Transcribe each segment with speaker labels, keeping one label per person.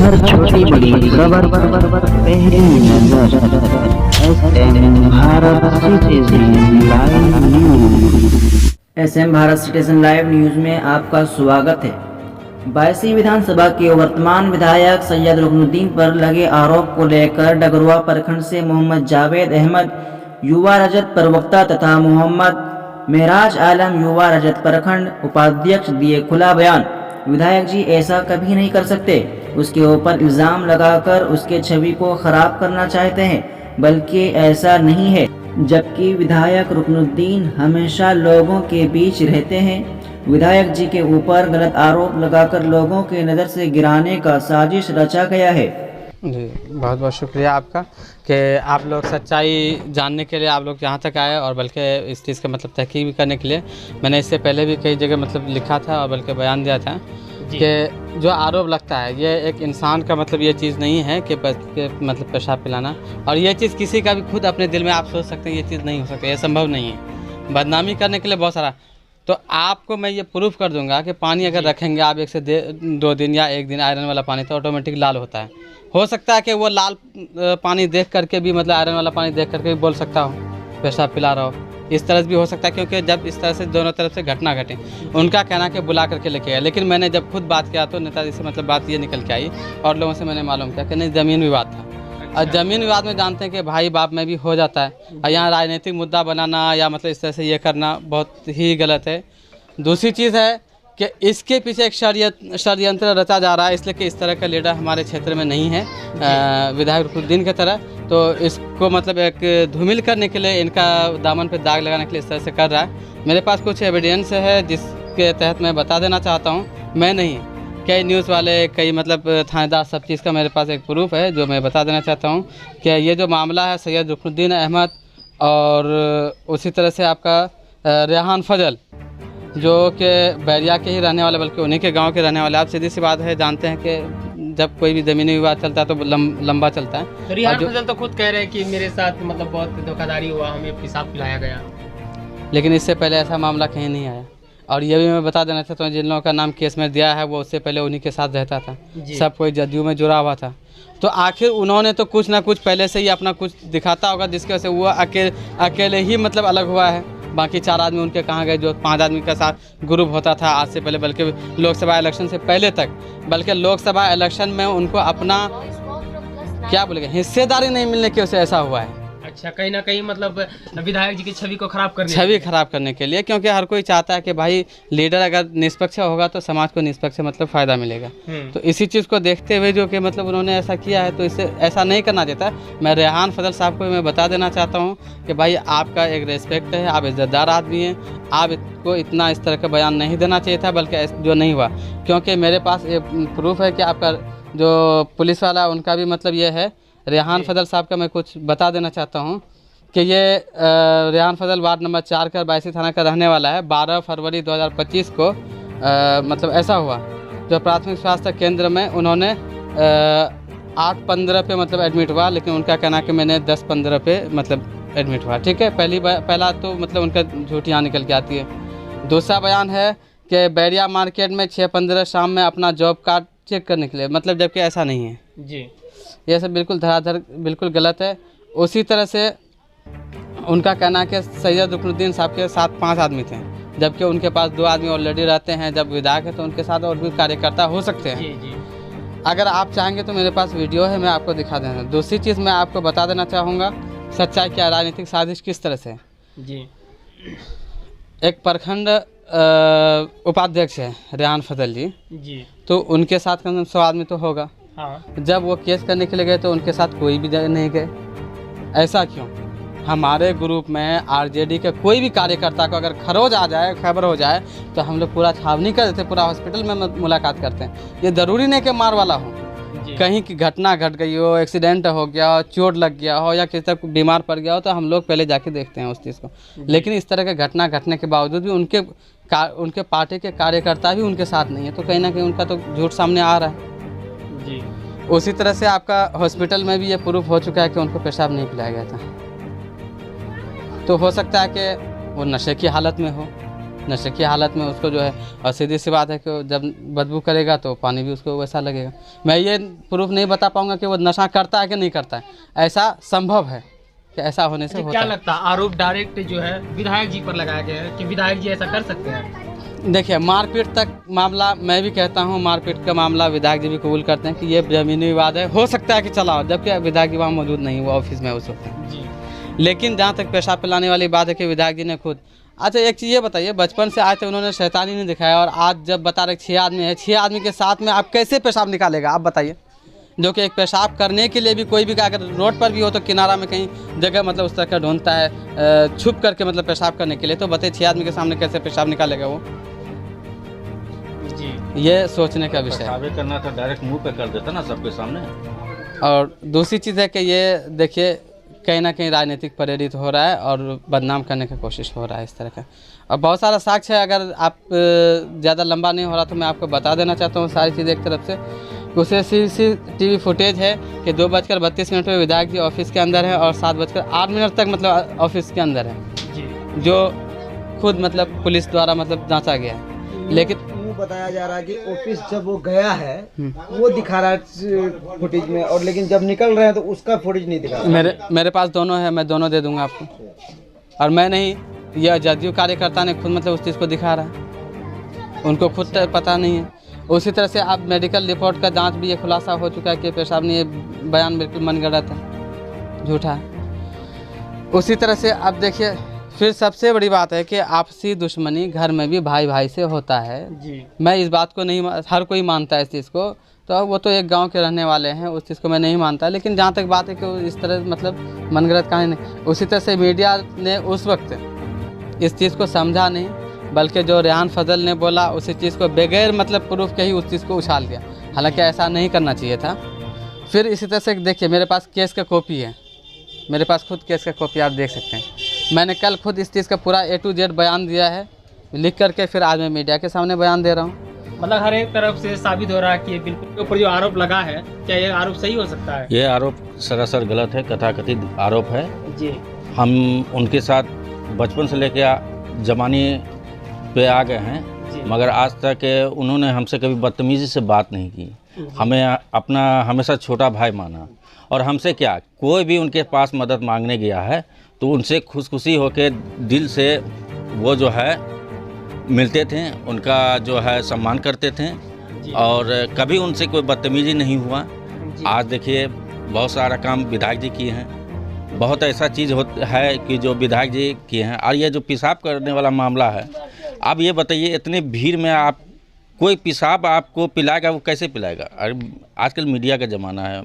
Speaker 1: हर छोटी बड़ी खबर पहली नजर SM Bharat citizen live news.
Speaker 2: SM Bharat citizen live news में आपका स्वागत है। 22वीं विधानसभा के वर्तमान विधायक सैयद रुकनुद्दीन पर लगे आरोप को लेकर डगरुआ प्रखंड से मोहम्मद जावेद अहमद युवा रजत प्रवक्ता तथा मोहम्मद मेहराज आलम युवा रजत प्रखंड उपाध्यक्ष दिए खुला बयान। विधायक जी ऐसा कभी नहीं कर सकते। उसके ऊपर इल्ज़ाम लगाकर उसके छवि को खराब करना चाहते हैं, बल्कि ऐसा नहीं है। जबकि विधायक रुकनुद्दीन हमेशा लोगों के बीच रहते हैं। विधायक जी के ऊपर गलत आरोप लगाकर लोगों की नज़र से गिराने का साजिश रचा गया है।
Speaker 3: जी बहुत बहुत शुक्रिया आपका कि आप लोग सच्चाई जानने के लिए आप लोग यहाँ तक आए और बल्कि इस चीज़ का मतलब तहकीक भी करने के लिए मैंने इससे पहले भी कई जगह मतलब लिखा था और बल्कि बयान दिया था कि जो आरोप लगता है ये एक इंसान का मतलब ये चीज़ नहीं है कि मतलब पेशाब पिलाना, और ये चीज़ किसी का भी खुद अपने दिल में आप सोच सकते हैं ये चीज़ नहीं हो सकती, ये संभव नहीं है। बदनामी करने के लिए बहुत सारा, तो आपको मैं ये प्रूफ कर दूंगा कि पानी अगर रखेंगे आप 1 से 2 दिन या 1 दिन आयरन वाला पानी तो ऑटोमेटिक लाल होता है। हो सकता है कि वो लाल पानी देख करके भी मतलब आयरन वाला पानी देख करके भी बोल सकता हो पेशाब पिला रहा हो, इस तरह से भी हो सकता है, क्योंकि जब इस तरह से दोनों तरफ से घटना घटे उनका कहना कि बुला करके लेके गया। लेकिन मैंने जब खुद बात किया तो नेताजी से मतलब बात ये निकल के आई और लोगों से मैंने मालूम किया कि नहीं ज़मीन विवाद था। और ज़मीन विवाद में जानते हैं कि भाई बाप में भी हो जाता है, और यहाँ राजनीतिक मुद्दा बनाना या मतलब इस तरह से ये करना बहुत ही गलत है। दूसरी चीज़ है कि इसके पीछे एक षड्यंत्र रचा जा रहा है, इसलिए कि इस तरह का लीडर हमारे क्षेत्र में नहीं है विधायक रुकनुद्दीन की तरह। तो इसको मतलब एक धूमिल करने के लिए, इनका दामन पे दाग लगाने के लिए इस तरह से कर रहा है। मेरे पास कुछ एविडेंस है जिसके तहत मैं बता देना चाहता हूँ। मैं नहीं, कई न्यूज़ वाले, कई मतलब थानेदार, सब चीज़ का मेरे पास एक प्रूफ है जो मैं बता देना चाहता हूँ कि ये जो मामला है सैयद रुकनुद्दीन अहमद और उसी तरह से आपका रेहान फजल जो कि बैरिया के ही रहने वाले, बल्कि उन्हीं के गांव के रहने वाले। आप सीधी सी बात है, जानते हैं कि जब कोई भी ज़मीनी विवाद चलता है तो लंबा चलता है।
Speaker 4: तो रेहान फजल तो खुद कह रहे हैं कि मेरे साथ मतलब बहुत धोखाधड़ी हुआ, हमें पेशाब पिलाया गया,
Speaker 3: लेकिन इससे पहले ऐसा मामला कहीं नहीं आया। और ये भी मैं बता देना चाहता हूँ, जिन लोगों का नाम केस में दिया है वो उससे पहले उन्हीं के साथ रहता था, सब कोई जदयू में जुड़ा हुआ था। तो आखिर उन्होंने तो कुछ ना कुछ पहले से ही अपना कुछ दिखाता होगा जिसकी वजह से वो अकेले ही मतलब अलग हुआ है। बाकी 4 आदमी उनके कहाँ गए जो 5 आदमी के साथ ग्रुप होता था आज से पहले, बल्कि लोकसभा इलेक्शन से पहले तक, बल्कि लोकसभा इलेक्शन में उनको अपना क्या बोलेंगे हिस्सेदारी नहीं मिलने की वजह से ऐसा हुआ है।
Speaker 4: अच्छा, कहीं ना कहीं मतलब विधायक जी की छवि को खराब करने के लिए, क्योंकि हर कोई चाहता है कि भाई लीडर अगर निष्पक्ष होगा तो समाज को निष्पक्ष मतलब फ़ायदा मिलेगा। तो इसी चीज़ को देखते हुए जो कि मतलब उन्होंने ऐसा किया है, तो इससे ऐसा नहीं करना चाहता। मैं रेहान फजल साहब को मैं बता देना चाहता हूँ कि भाई आपका एक रेस्पेक्ट है, आप इज़्ज़तदार आदमी हैं, आपको इतना इस तरह का बयान नहीं देना चाहिए था, बल्कि जो नहीं हुआ। क्योंकि मेरे पास ये प्रूफ है कि आपका जो पुलिस वाला उनका भी मतलब ये है। रेहान फजल साहब का मैं कुछ बता देना चाहता हूँ कि ये रेहान फजल वार्ड नंबर 4 का 22 थाना का रहने वाला है। 12 फरवरी 2025 को मतलब ऐसा हुआ जो प्राथमिक स्वास्थ्य केंद्र में उन्होंने 8-15 पे मतलब एडमिट हुआ, लेकिन उनका कहना कि मैंने 10-15 पे मतलब एडमिट हुआ। ठीक है, पहला तो मतलब उनका झूठ यहाँ निकल के आती है। दूसरा बयान है कि बैरिया मार्केट में 6-15 शाम में अपना जॉब कार्ड चेक करने के लिए, मतलब जबकि ऐसा नहीं है जी।
Speaker 3: ये सब बिल्कुल धराधर बिल्कुल गलत है। उसी तरह से उनका कहना है कि सैयद रुकनुद्दीन साहब के साथ 5 आदमी थे, जबकि उनके पास 2 आदमी ऑलरेडी रहते हैं। जब विधायक है तो उनके साथ और भी कार्यकर्ता हो सकते हैं।
Speaker 4: जी।
Speaker 3: अगर आप चाहेंगे तो मेरे पास वीडियो है, मैं आपको दिखा देना। दूसरी चीज़ मैं आपको बता देना चाहूँगा सच्चाई क्या, राजनीतिक साजिश किस तरह से
Speaker 4: जी।
Speaker 3: एक प्रखंड उपाध्यक्ष है रेहान फजल
Speaker 4: जी,
Speaker 3: तो उनके साथ कम से कम 100 आदमी तो होगा।
Speaker 4: हाँ।
Speaker 3: जब वो केस करने के लिए गए तो उनके साथ कोई भी नहीं गए। ऐसा क्यों? हमारे ग्रुप में आरजेडी के कोई भी कार्यकर्ता को अगर खरोज आ जाए, खबर हो जाए, तो हम लोग पूरा छावनी कर देते, पूरा हॉस्पिटल में मुलाकात करते हैं। ये ज़रूरी नहीं कि मार वाला हो, कहीं की घटना घट गई हो, एक्सीडेंट हो गया हो, चोट लग गया हो या किसी तरह बीमार पड़ गया हो, तो हम लोग पहले जाके देखते हैं उस चीज़ को। लेकिन इस तरह की घटना घटने के बावजूद भी उनके पार्टी के कार्यकर्ता भी उनके साथ नहीं है, तो कहीं ना कहीं उनका तो झूठ सामने आ रहा है
Speaker 4: जी।
Speaker 3: उसी तरह से आपका हॉस्पिटल में भी ये प्रूफ हो चुका है कि उनको पेशाब नहीं पिलाया गया था। तो हो सकता है कि वो नशे की हालत में हो, नशे की हालत में उसको जो है, और सीधी सी बात है कि जब बदबू करेगा तो पानी भी उसको वैसा लगेगा। मैं ये प्रूफ नहीं बता पाऊंगा कि वो नशा करता है कि नहीं करता है, ऐसा संभव है कि ऐसा होने से होता
Speaker 4: क्या
Speaker 3: है।
Speaker 4: लगता है आरोप डायरेक्ट जो है विधायक जी पर लगाया गया है कि विधायक जी ऐसा कर सकते हैं?
Speaker 3: देखिए, मारपीट तक मामला, मैं भी कहता हूँ मारपीट का मामला विधायक जी भी कबूल करते हैं कि ये जमीनी विवाद है, हो सकता है कि चला हो, जबकि विधायक जी वहाँ मौजूद नहीं, वो ऑफिस में उस वक्त।
Speaker 4: जी।
Speaker 3: लेकिन जहाँ तक पेशाब पिलाने वाली बात है कि विधायक जी ने खुद, अच्छा एक चीज़ ये बताइए, बचपन से आज तक उन्होंने शैतानी नहीं दिखाया, और आज जब बता रहे 6 आदमी है, 6 आदमी के साथ में आप कैसे पेशाब निकालेगा, आप बताइए। जो कि एक पेशाब करने के लिए भी कोई भी अगर रोड पर भी हो तो किनारा में कहीं जगह मतलब उस तरह का ढूंढता है छुप करके मतलब पेशाब करने के लिए, तो बताइए 6 आदमी के सामने कैसे पेशाब निकालेगा वो।
Speaker 4: जी।
Speaker 3: ये सोचने का विषय है।
Speaker 5: पेशाब करना था डायरेक्ट मुंह पे कर देता ना सबके सामने।
Speaker 3: और दूसरी चीज़ है कि ये देखिए कहीं ना कहीं राजनीतिक प्रेरित हो रहा है और बदनाम करने की कोशिश हो रहा है इस तरह का। और बहुत सारा साक्ष्य है, अगर आप ज़्यादा लंबा नहीं हो रहा तो मैं आपको बता देना चाहता हूँ सारी चीज़ एक तरफ से। उसे CCTV फुटेज है कि 2:32 पे विधायक जी ऑफिस के अंदर है और 7:08 तक मतलब ऑफिस के अंदर है,
Speaker 4: जी।
Speaker 3: जो खुद मतलब पुलिस द्वारा मतलब जांचा गया है। लेकिन
Speaker 6: बताया जा रहा है कि ऑफिस जब वो गया है वो दिखा रहा है फुटेज में, और लेकिन जब निकल रहे हैं तो उसका फुटेज नहीं दिखा रहा।
Speaker 3: मेरे पास दोनों है, मैं दोनों दे दूंगा आपको। और मैं नहीं, यह जदयू कार्यकर्ता ने खुद मतलब उस चीज़ को दिखा रहा है, उनको खुद पता नहीं है। उसी तरह से आप मेडिकल रिपोर्ट का जांच भी ये खुलासा हो चुका है कि पेशाब नहीं, ये बयान बिल्कुल मनगढ़ंत है, झूठा है। उसी तरह से आप देखिए, फिर सबसे बड़ी बात है कि आपसी दुश्मनी घर में भी भाई भाई से होता है।
Speaker 4: जी।
Speaker 3: मैं इस बात को नहीं, हर कोई मानता है इस चीज़ को, तो वो तो एक गांव के रहने वाले हैं, उस चीज़ को मैं नहीं मानता। लेकिन जहाँ तक बात है कि इस तरह मतलब मनगढ़ंत कहानी नहीं। उसी तरह से मीडिया ने उस वक्त इस चीज़ को समझा नहीं, बल्कि जो रेहान फजल ने बोला उसी चीज़ को बगैर मतलब प्रूफ के ही उस चीज़ को उछाल दिया, हालांकि ऐसा नहीं करना चाहिए था। फिर इसी तरह से देखिए, मेरे पास केस का कॉपी है, मेरे पास खुद केस का कॉपी आप देख सकते हैं। मैंने कल खुद इस चीज़ का पूरा A to Z बयान दिया है लिख करके, फिर आज मैं मीडिया के सामने बयान दे रहा हूँ।
Speaker 4: मतलब हर एक तरफ से साबित हो रहा है कि ये बिल्कुल के ऊपर जो आरोप लगा है, क्या ये आरोप सही हो सकता है?
Speaker 5: ये आरोप सरासर गलत है, कथाकथित आरोप है।
Speaker 4: जी।
Speaker 5: हम उनके साथ बचपन से लेकर जवानी पे आ गए हैं, मगर आज तक उन्होंने हमसे कभी बदतमीजी से बात नहीं की, हमें अपना हमेशा छोटा भाई माना। और हमसे क्या, कोई भी उनके पास मदद मांगने गया है तो उनसे खुशी होकर दिल से वो जो है मिलते थे, उनका जो है सम्मान करते थे, और कभी उनसे कोई बदतमीजी नहीं हुआ। आज देखिए बहुत सारा काम विधायक जी किए हैं, बहुत ऐसा चीज़ है कि जो विधायक जी किए हैं। और ये जो पेशाब करने वाला मामला है, आप ये बताइए इतने भीड़ में आप कोई पेशाब आपको पिलाएगा, वो कैसे पिलाएगा? अरे आजकल मीडिया का ज़माना है,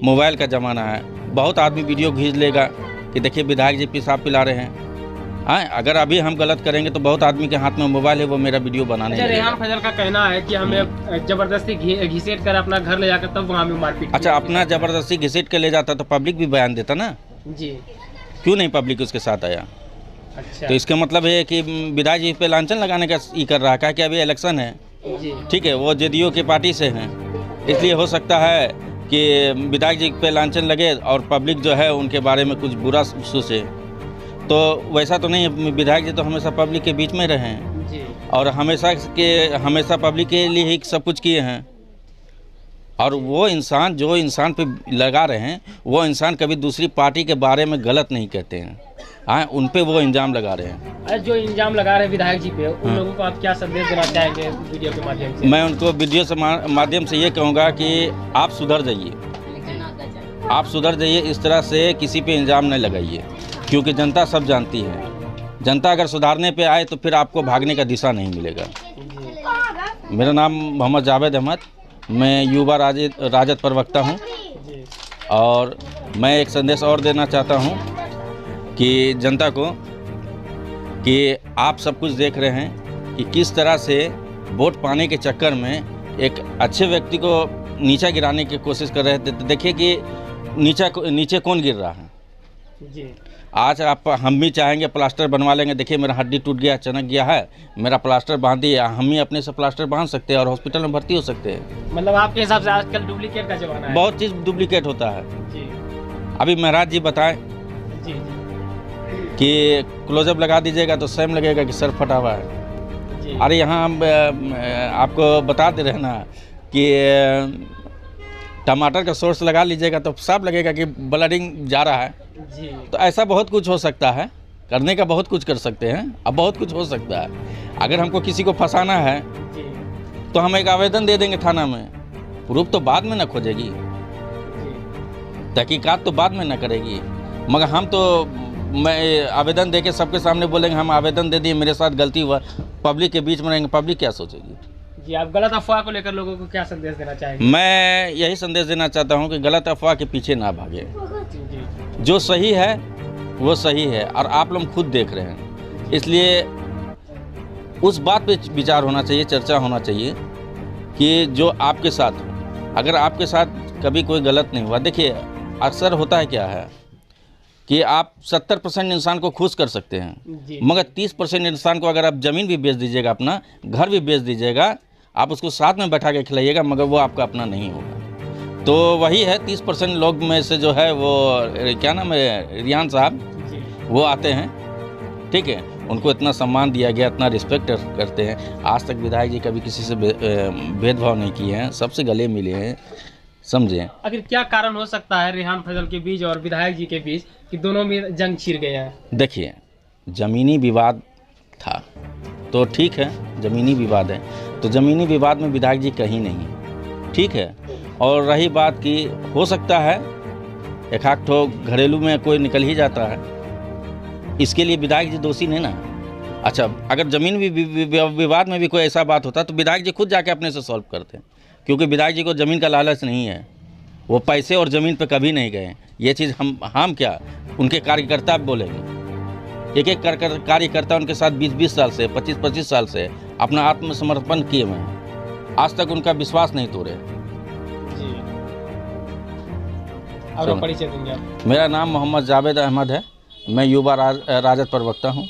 Speaker 5: मोबाइल का ज़माना है, बहुत आदमी वीडियो खींच लेगा कि देखिए विधायक जी पेशाब पिला रहे हैं। हाँ, अगर अभी हम गलत करेंगे तो बहुत आदमी के हाथ में मोबाइल है, वो मेरा वीडियो बनाने लगेगा।
Speaker 4: रेहान फजल का कहना है कि हमें जबरदस्ती घसीट कर अपना घर ले जाकर तब वहाँ में मारपीट।
Speaker 5: अच्छा, अपना जबरदस्ती घसीट कर ले जाता तो पब्लिक भी बयान देता ना।
Speaker 4: जी।
Speaker 5: क्यों नहीं पब्लिक उसके साथ आया?
Speaker 4: अच्छा।
Speaker 5: तो इसका मतलब है कि विधायक जी पे लांछन लगाने का ये कर रहा है कि अभी इलेक्शन है।
Speaker 4: जी। ठीक
Speaker 5: है, वो जदयू की पार्टी से हैं, इसलिए हो सकता है कि विधायक जी पे लांछन लगे और पब्लिक जो है उनके बारे में कुछ बुरा सोचे। तो वैसा तो नहीं है, विधायक जी तो हमेशा पब्लिक के बीच में रहे हैं।
Speaker 4: जी।
Speaker 5: और हमेशा पब्लिक के लिए ही सब कुछ किए हैं। और वो इंसान जो इंसान पे लगा रहे हैं, वो इंसान कभी दूसरी पार्टी के बारे में गलत नहीं कहते हैं। हाँ, उन पे वो इल्ज़ाम लगा रहे हैं।
Speaker 4: जो इल्ज़ाम लगा रहे हैं विधायक जी पे, उन लोगों को आप क्या संदेश देना चाहेंगे वीडियो के माध्यम से?
Speaker 5: मैं उनको वीडियो से माध्यम से ये कहूँगा कि आप सुधर जाइए, आप सुधर जाइए, इस तरह से किसी पे इल्ज़ाम नहीं लगाइए, क्योंकि जनता सब जानती है। जनता अगर सुधारने पे आए तो फिर आपको भागने का दिशा नहीं मिलेगा। मेरा नाम मोहम्मद जावेद अहमद, मैं युवा राजद प्रवक्ता हूँ। और मैं एक संदेश और देना चाहता हूँ कि जनता को, कि आप सब कुछ देख रहे हैं कि किस तरह से वोट पाने के चक्कर में एक अच्छे व्यक्ति को नीचा गिराने की कोशिश कर रहे थे। तो देखिए कि नीचे कौन गिर रहा है।
Speaker 4: जी।
Speaker 5: आज हम भी चाहेंगे प्लास्टर बनवा लेंगे, देखिए मेरा हड्डी टूट गया, चनक गया है, मेरा प्लास्टर बांध दिया, हम ही अपने से प्लास्टर बांध सकते हैं और हॉस्पिटल में भर्ती हो सकते हैं।
Speaker 4: मतलब आपके हिसाब से आजकल डुप्लीकेट का जमाना है?
Speaker 5: बहुत चीज़ डुप्लीकेट होता है।
Speaker 4: जी।
Speaker 5: अभी महाराज जी बताएं
Speaker 4: जी।
Speaker 5: कि क्लोजअप लगा दीजिएगा तो सेम लगेगा कि सर फटा हुआ है। अरे यहाँ हम आपको बता दे रहे हैं ना कि टमाटर का सोर्स लगा लीजिएगा तो साफ लगेगा कि ब्लडिंग जा रहा है
Speaker 4: जी।
Speaker 5: तो ऐसा बहुत कुछ हो सकता है, करने का बहुत कुछ कर सकते हैं, अब बहुत कुछ हो सकता है। अगर हमको किसी को फंसाना है
Speaker 4: जी।
Speaker 5: तो हम एक आवेदन दे देंगे थाना में, प्रूफ तो बाद में ना खोजेगी, तहकीकात तो बाद में ना करेगी, मगर हम तो मैं आवेदन दे के सबके सामने बोलेंगे हम आवेदन दे दिए, मेरे साथ गलती हुआ, पब्लिक के बीच में रहेंगे, पब्लिक क्या सोचेगी।
Speaker 4: जी, आप गलत अफवाह को लेकर लोगों को क्या संदेश देना चाहेंगे?
Speaker 5: मैं यही संदेश देना चाहता हूँ कि गलत अफवाह के पीछे ना भागे,
Speaker 4: जी।
Speaker 5: जो सही है वो सही है और आप लोग खुद देख रहे हैं, इसलिए उस बात पे विचार होना चाहिए, चर्चा होना चाहिए कि जो आपके साथ हो। अगर आपके साथ कभी कोई गलत नहीं हुआ, देखिए अक्सर होता है क्या है कि आप 70% इंसान को खुश कर सकते हैं, मगर 30% इंसान को अगर आप ज़मीन भी बेच दीजिएगा, अपना घर भी बेच दीजिएगा, आप उसको साथ में बैठा के खिलाइएगा, मगर वो आपका अपना नहीं होगा। तो वही है 30% लोग में से जो है वो क्या नाम है, रियान साहब, वो आते हैं, ठीक है, उनको इतना सम्मान दिया गया, इतना रिस्पेक्ट करते हैं। आज तक विधायक जी कभी किसी से भेदभाव नहीं किए हैं, सबसे गले मिले हैं, समझे।
Speaker 4: आखिर क्या कारण हो सकता है रेहान फैजल के बीच और विधायक जी के बीच कि दोनों में जंग छिड़ गया है?
Speaker 5: देखिए, ज़मीनी विवाद था तो ठीक है, ज़मीनी विवाद है तो ज़मीनी विवाद में विधायक जी कहीं नहीं, ठीक है। और रही बात कि हो सकता है एक आध ठो घरेलू में कोई निकल ही जाता है, इसके लिए विधायक जी दोषी नहीं ना। अच्छा, अगर ज़मीन विवाद में भी कोई ऐसा बात होता तो विधायक जी खुद जाके अपने से सॉल्व करते, क्योंकि विधायक जी को ज़मीन का लालच नहीं है, वो पैसे और ज़मीन पे कभी नहीं गए। ये चीज़ हम क्या उनके कार्यकर्ता बोलेंगे, एक एक कार्यकर्ता उनके साथ 20-20 साल से, 25-25 साल से अपना आत्मसमर्पण किए हुए हैं, आज तक उनका विश्वास नहीं तोड़े।
Speaker 4: जी। और परिचय देंगे आप?
Speaker 5: मेरा नाम मोहम्मद जावेद अहमद है, मैं युवा राजद प्रवक्ता हूँ।